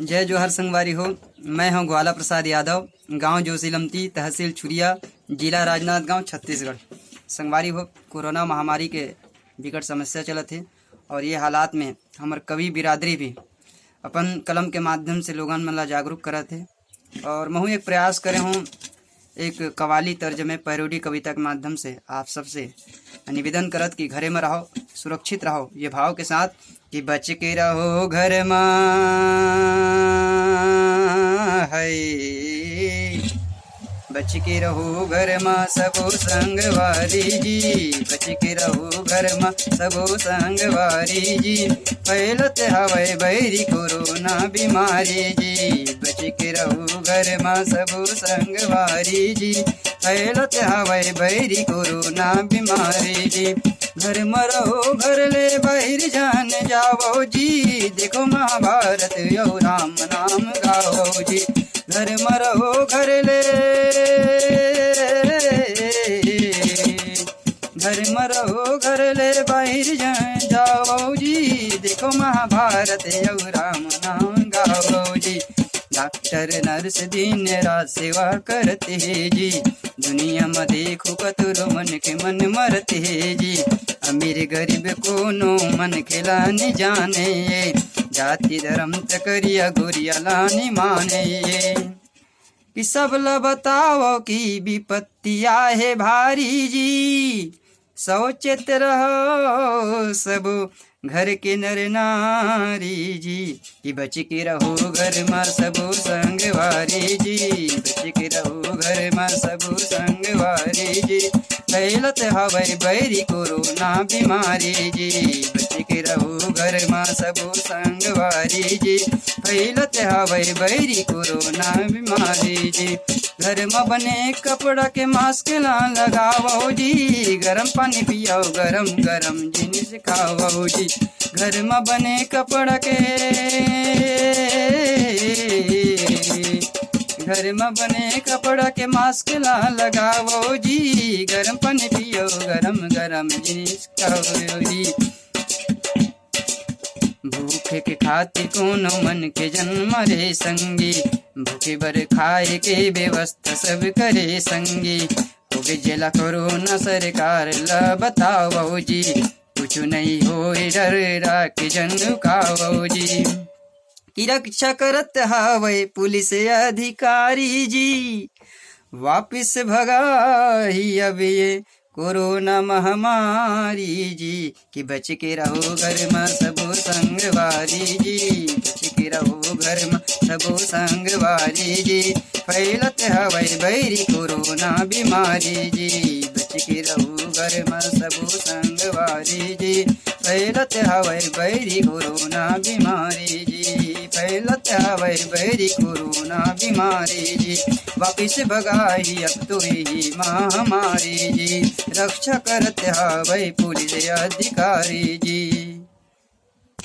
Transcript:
जय जोहर संगवारी हो। मैं हूं ग्वाला प्रसाद यादव, गांव जोशीलमती, तहसील छुरिया, जिला राजनांदगांव, छत्तीसगढ़। संगवारी हो, कोरोना महामारी के विकट समस्या चलत है और ये हालात में हमार कवि बिरादरी भी अपन कलम के माध्यम से लोगन मन ला जागरूक करत है। और महू एक प्रयास करे हूँ एक कवाली तर्ज में पैरोडी कविता के माध्यम से आप सबसे निवेदन करत कि घरे में रहो, सुरक्षित रहो, ये भाव के साथ कि बच के रहो घर में है, बच के रहो घर में सबो संगवारी जी, बच के रहो घर में सबो संगवारी जी, फैलत हवे बैरी कोरोना बीमारी जी, बच के रहो घर में सबो संगवारी जी, फैलत हवे बैरी कोरोना बीमारी जी, घर में रहो घर ले बाहर जान जाओ जी, देखो महाभारत यो राम नाम गाओ जी, घर में रहो घर ले, घर में रहो घर ले बाहर जाओ जी, देखो महाभारत यो राम नाम गाओ जी, डॉक्टर नर्स दिन रात सेवा करते हैं जी, दुनिया में देखो कतरो मन के मन मरते हैं जी, अमीर गरीब कोनो मन खिलाने जाने, जाति धर्म तकरिया गोरिया लाने माने, कि सब ल बताओ कि विपत्तिया है भारी जी, सौचेत रहो सब घर के नर नारी जी, कि बच के रहो घर में सबो संगवारी जी, बच के रहो घर में सबो संगवारी जी, फैलत हवे बैरी कोरोना बीमारी जी, बच के रहो घर में सबो संगवारी जी, फैलत हवे बैरी कोरोना बीमारी जी, घर में बने कपड़ा के मास्क ला लगाओ जी, गरम पानी पियाओ गरम गरम जिनिस खाओ जी, घर में बने कपड़ा के, घर में बने कपड़ा के मास्क ला लगाओ जी, गरम पानी पियो गरम गरम जिनिस खाओ जी, भूखे के खातिर कोनो मन के जन्म रे संगी, भूखे बर खाए के व्यवस्था सब करे संगी, होगे जेला कोरोना सरकार ला बताओ जी, कुछ नहीं हो डर राख जन खाओ जी, की रक्षा करत हवे पुलिस अधिकारी जी, वापिस भगाई अब ये कोरोना महामारी जी, कि बच के रहो घर में सबो संगवारी जी, बच के रहो घर में सबो संगवारी जी, फैलत हवे बैरी कोरोना बीमारी जी, बच के रहो घर में सबो संगवारी जी, फैलत हवे बैरी कोरोना बीमारी जी, फैलत हवे बैरी कोरोना बीमारी जी, वापिस भगाई अब तो यही महामारी जी, रक्षा करते हवे पुलिस अधिकारी जी।